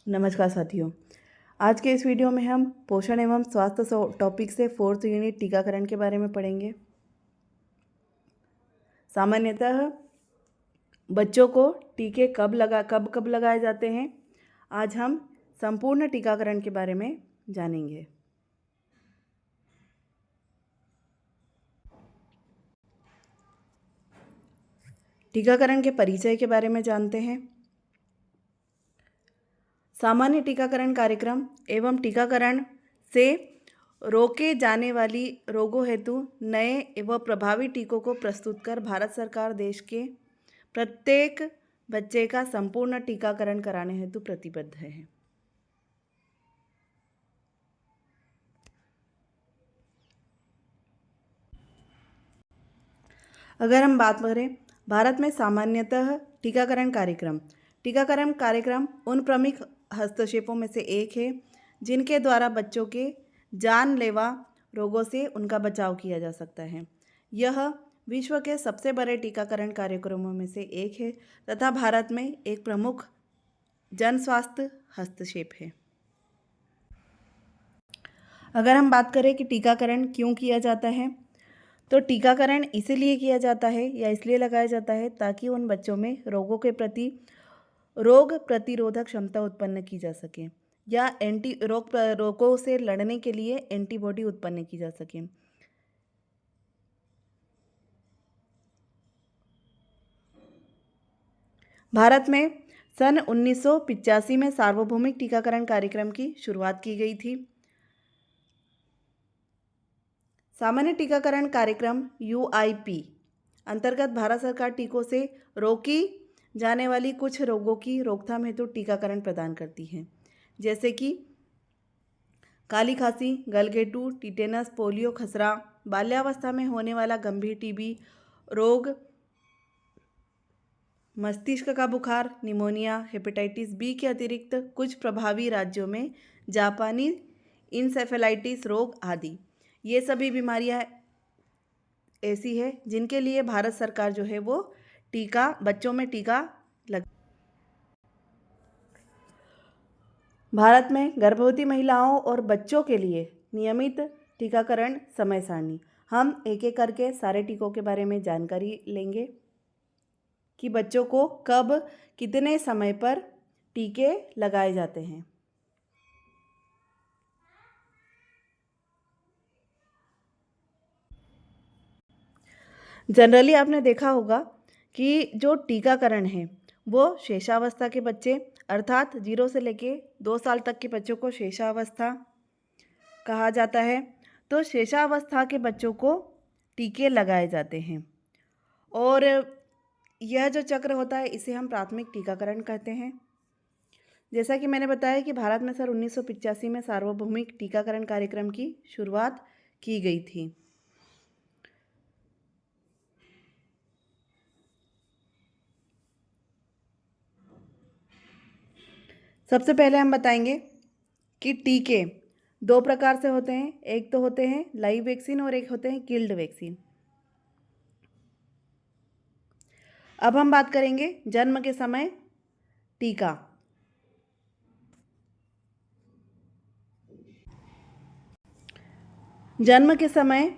नमस्कार साथियों। आज के इस वीडियो में हम पोषण एवं स्वास्थ्य टॉपिक से 4th यूनिट टीकाकरण के बारे में पढ़ेंगे। सामान्यतः बच्चों को टीके कब लगाए जाते हैं, आज हम संपूर्ण टीकाकरण के बारे में जानेंगे। टीकाकरण के परिचय के बारे में जानते हैं। सामान्य टीकाकरण कार्यक्रम एवं टीकाकरण से रोके जाने वाली रोगों हेतु नए एवं प्रभावी टीकों को प्रस्तुत कर भारत सरकार देश के प्रत्येक बच्चे का संपूर्ण टीकाकरण कराने हेतु प्रतिबद्ध है। अगर हम बात करें भारत में सामान्यतः टीकाकरण कार्यक्रम उन प्रमुख हस्तक्षेपों में से एक है जिनके द्वारा बच्चों के जानलेवा रोगों से उनका बचाव किया जा सकता है। यह विश्व के सबसे बड़े टीकाकरण कार्यक्रमों में से एक है तथा भारत में एक प्रमुख जन स्वास्थ्य हस्तक्षेप है। अगर हम बात करें कि टीकाकरण क्यों किया जाता है, तो टीकाकरण इसीलिए किया जाता है या इसलिए लगाया जाता है ताकि उन बच्चों में रोगों के प्रति रोग प्रतिरोधक क्षमता उत्पन्न की जा सके या रोगों से लड़ने के लिए एंटीबॉडी उत्पन्न की जा सके। भारत में सन 1985 में सार्वभौमिक टीकाकरण कार्यक्रम की शुरुआत की गई थी। सामान्य टीकाकरण कार्यक्रम UIP अंतर्गत भारत सरकार टीकों से रोकी जाने वाली कुछ रोगों की रोकथाम हेतु टीकाकरण प्रदान करती है, जैसे कि काली खांसी, गलघोंटू, टिटेनस, पोलियो, खसरा, बाल्यावस्था में होने वाला गंभीर टीबी रोग, मस्तिष्क का बुखार, निमोनिया, हेपेटाइटिस बी के अतिरिक्त कुछ प्रभावी राज्यों में जापानी इंसेफेलाइटिस रोग आदि। ये सभी बीमारियां ऐसी है जिनके लिए भारत सरकार जो है वो बच्चों में टीका लग। भारत में गर्भवती महिलाओं और बच्चों के लिए नियमित टीकाकरण समय सारणी। हम एक एक करके सारे टीकों के बारे में जानकारी लेंगे कि बच्चों को कब कितने समय पर टीके लगाए जाते हैं। जनरली आपने देखा होगा कि जो टीकाकरण है वो शेषावस्था के बच्चे अर्थात 0 से लेके 2 साल तक के बच्चों को शेषावस्था कहा जाता है। तो शेषावस्था के बच्चों को टीके लगाए जाते हैं और यह जो चक्र होता है इसे हम प्राथमिक टीकाकरण कहते हैं। जैसा कि मैंने बताया कि भारत में सन 1985 में सार्वभौमिक टीकाकरण कार्यक्रम की शुरुआत की गई थी। सबसे पहले हम बताएंगे कि टीके 2 प्रकार से होते हैं। एक तो होते हैं लाइव वैक्सीन और एक होते हैं किल्ड वैक्सीन। अब हम बात करेंगे जन्म के समय टीका। जन्म के समय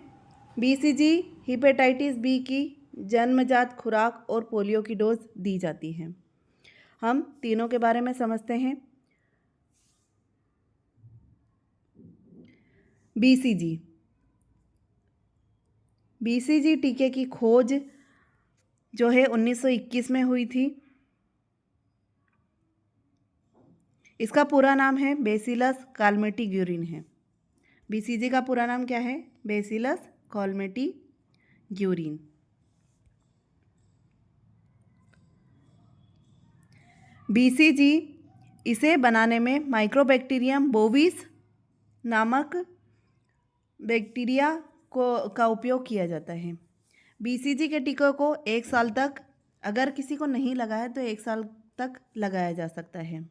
BCG, हेपेटाइटिस बी की जन्मजात खुराक और पोलियो की डोज दी जाती है। हम तीनों के बारे में समझते हैं। BCG टीके की खोज जो है 1921 में हुई थी। इसका पूरा नाम है बेसिलस कालमेटी ग्यूरिन है। BCG का पूरा नाम क्या है? Bacillus कालमेटी Guérin. BCG इसे बनाने में माइक्रोबैक्टीरियम बोविस नामक बैक्टीरिया का उपयोग किया जाता है। BCG के टीकों को 1 साल तक, अगर किसी को नहीं लगा है तो 1 साल तक लगाया जा सकता है।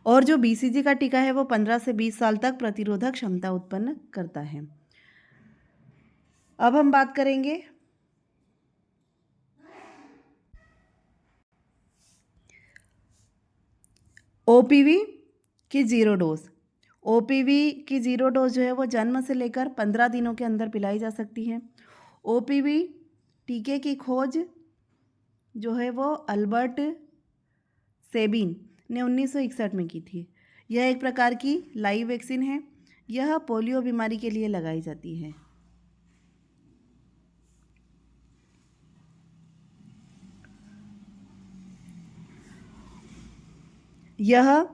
और जो BCG का टीका है वो 15 से 20 साल तक प्रतिरोधक क्षमता उत्पन्न करता है। अब हम बात करेंगे ओपीवी की जीरो डोज। ओपीवी की जीरो डोज जो है वो जन्म से लेकर 15 दिनों के अंदर पिलाई जा सकती है। ओपीवी टीके की खोज जो है वो अल्बर्ट सेबिन ने 1961 में की थी। यह एक प्रकार की लाइव वैक्सीन है। यह पोलियो बीमारी के लिए लगाई जाती है। यह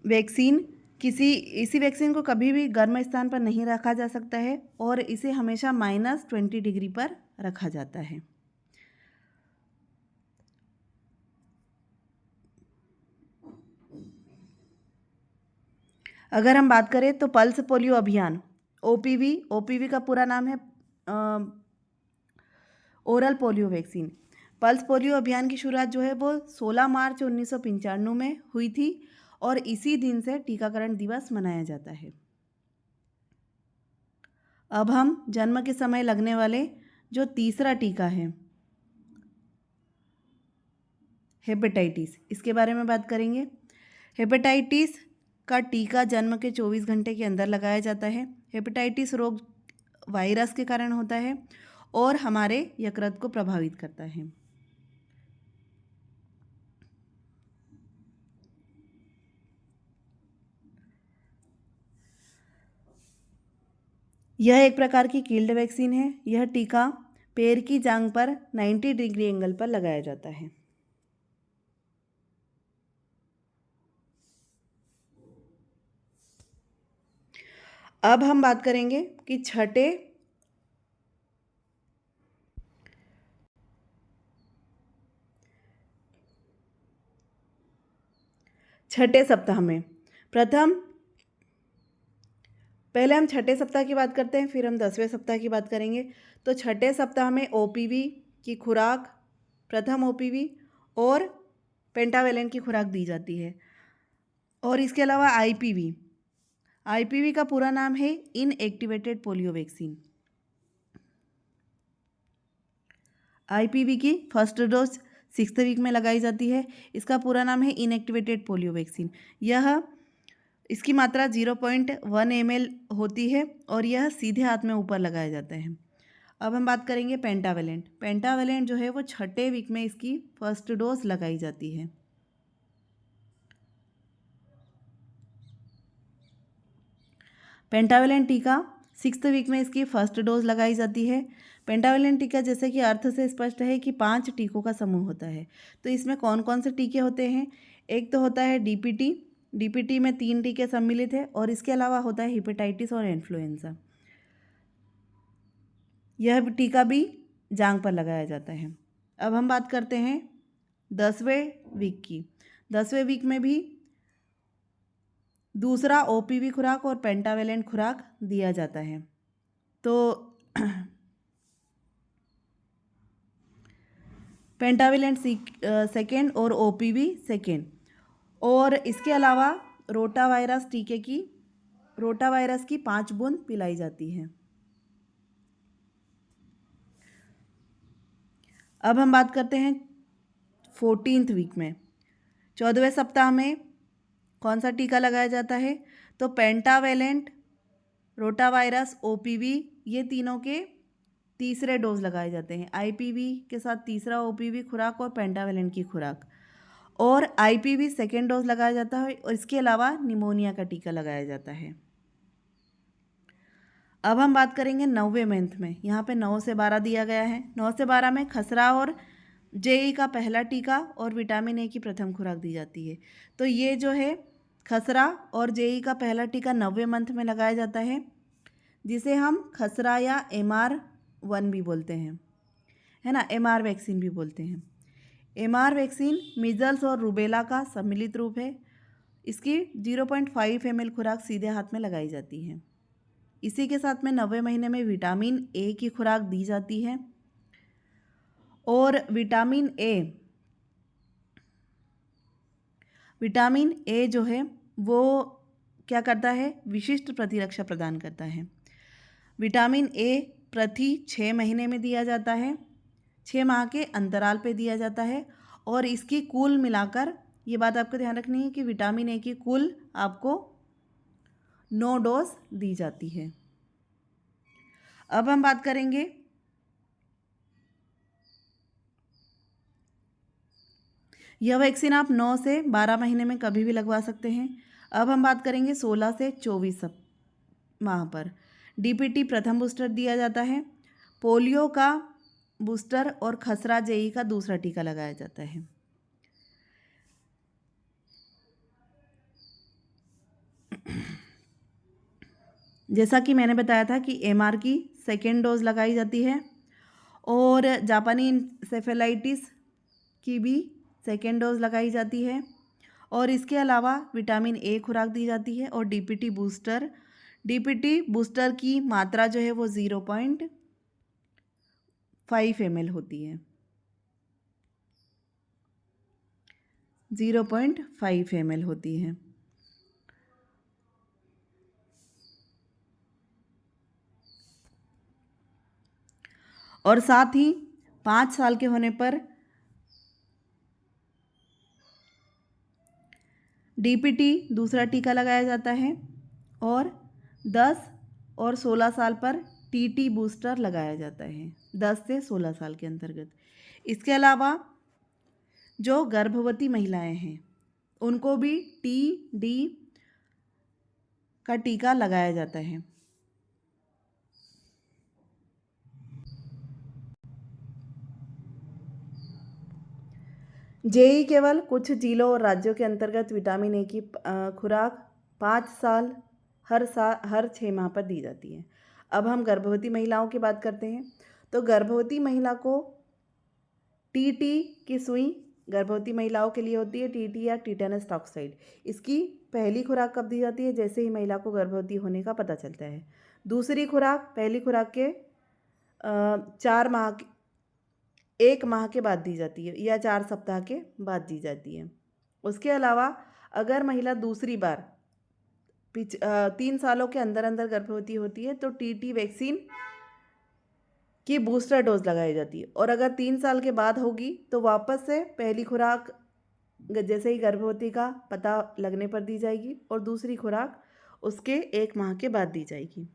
वैक्सीन इसी वैक्सीन को कभी भी गर्म स्थान पर नहीं रखा जा सकता है और इसे हमेशा -20 डिग्री पर रखा जाता है। अगर हम बात करें तो पल्स पोलियो अभियान ओपीवी का पूरा नाम है oral polio vaccine. Pulse polio अभियान की शुरुआत जो है वो 16 मार्च 1995 में हुई थी और इसी दिन से टीकाकरण दिवस मनाया जाता है। अब हम जन्म के समय लगने वाले जो तीसरा टीका है हेपेटाइटिस, इसके बारे में बात करेंगे। हेपेटाइटिस का टीका जन्म के 24 घंटे के अंदर लगाया जाता है। हेपेटाइटिस रोग वायरस के कारण होता है और हमारे यकृत को प्रभावित करता है। यह एक प्रकार की कील्ड वैक्सीन है। यह टीका पैर की जांघ पर 90 डिग्री एंगल पर लगाया जाता है। अब हम बात करेंगे कि छठे सप्ताह में पहले हम छठे सप्ताह की बात करते हैं, फिर हम 10वें सप्ताह की बात करेंगे। तो छठे सप्ताह में ओपीवी की खुराक, प्रथम ओपीवी और पेंटावेलेंट की खुराक दी जाती है। और इसके अलावा आईपीवी का पूरा नाम है इनएक्टिवेटेड पोलियो वैक्सीन। आईपीवी की फर्स्ट डोज 6th वीक में लगाई जाती है। इसका पूरा नाम है इनएक्टिवेटेड पोलियो वैक्सीन। इसकी मात्रा 0.1 ml होती है और यह सीधे हाथ में ऊपर लगाया जाता है। अब हम बात करेंगे पेंटावेलेंट जो है वो छठे वीक में इसकी फर्स्ट डोज लगाई जाती है। पेंटावेलेंट टीका 6th वीक में इसकी फर्स्ट डोज लगाई जाती है। पेंटावेलेंट टीका जैसे कि अर्थ से स्पष्ट है कि 5 टीकों का समूह होता है। तो इसमें कौन कौन से टीके होते हैं? एक तो होता है डीपीटी में 3 टीके सम्मिलित है और इसके अलावा होता है हेपेटाइटिस और इन्फ्लुएंजा। यह टीका भी जांघ पर लगाया जाता है। अब हम बात करते हैं 10वें वीक की। 10वें वीक में भी दूसरा ओपीवी खुराक और पेंटावेलेंट खुराक दिया जाता है। तो पेंटावेलेंट सेकेंड और ओपीवी सेकेंड। और इसके अलावा रोटावायरस की 5 बूंद पिलाई जाती है। अब हम बात करते हैं 14th वीक में। 14वें सप्ताह में कौन सा टीका लगाया जाता है? तो पेंटावेलेंट, रोटावायरस, ओपीवी, ये तीनों के तीसरे डोज लगाए जाते हैं। आईपीवी के साथ तीसरा ओपीवी खुराक और पेंटावेलेंट की खुराक। और आईपीवी सेकेंड डोज लगाया जाता है और इसके अलावा निमोनिया का टीका लगाया जाता है। अब हम बात करेंगे 9वें मंथ में। यहाँ पे 9 से 12 दिया गया है। 9 से 12 में खसरा और जेई का पहला टीका और विटामिन ए की प्रथम खुराक दी जाती है। तो ये जो है खसरा और जेई का पहला टीका 9वें मंथ में लगाया जाता है, जिसे हम खसरा या MR1 भी बोलते हैं, है ना, MR वैक्सीन भी बोलते हैं। MR वैक्सीन मीजल्स और रूबेला का सम्मिलित रूप है। इसकी 0.5 ml खुराक सीधे हाथ में लगाई जाती है। इसी के साथ में 9वें महीने में विटामिन ए की खुराक दी जाती है। और विटामिन ए जो है वो क्या करता है? विशिष्ट प्रतिरक्षा प्रदान करता है। विटामिन ए प्रति 6 महीने में दिया जाता है। 6 माह के अंतराल पे दिया जाता है और इसकी कुल मिलाकर ये बात आपको ध्यान रखनी है कि विटामिन ए की कुल आपको 9 डोज दी जाती है। अब हम बात करेंगे यह वैक्सीन आप 9 से 12 महीने में कभी भी लगवा सकते हैं। अब हम बात करेंगे 16 से 24 माह पर। डीपीटी प्रथम बूस्टर दिया जाता है। पोलियो का बूस्टर और खसरा जेई का दूसरा टीका लगाया जाता है। जैसा कि मैंने बताया था कि एमआर की सेकेंड डोज लगाई जाती है और जापानी इंसेफेलाइटिस की भी सेकेंड डोज लगाई जाती है और इसके अलावा विटामिन ए खुराक दी जाती है और डीपीटी बूस्टर की मात्रा जो है वो 0.5 ml होती है। 0.5 ml होती है। और साथ ही 5 साल के होने पर डीपीटी दूसरा टीका लगाया जाता है और 10 और 16 साल पर टीटी बूस्टर लगाया जाता है, 10 से 16 साल के अंतर्गत। इसके अलावा जो गर्भवती महिलाएं हैं उनको भी टीडी का टीका लगाया जाता है। जेई केवल कुछ जिलों और राज्यों के अंतर्गत विटामिन ए की खुराक 5 साल हर 6 माह पर दी जाती है। अब हम गर्भवती महिलाओं की बात करते हैं। तो गर्भवती महिला को टीटी की सुई गर्भवती महिलाओं के लिए होती है, टीटी या टीटेनस टॉक्साइड। इसकी पहली खुराक कब दी जाती है? जैसे ही महिला को गर्भवती होने का पता चलता है। दूसरी खुराक पहली खुराक के 1 माह के बाद दी जाती है या 4 सप्ताह के बाद दी जाती है। उसके अलावा अगर महिला दूसरी बार 3 सालों के अंदर अंदर गर्भवती होती है तो टीटी वैक्सीन की बूस्टर डोज लगाई जाती है और अगर 3 साल के बाद होगी तो वापस से पहली खुराक जैसे ही गर्भवती का पता लगने पर दी जाएगी और दूसरी खुराक उसके 1 माह के बाद दी जाएगी।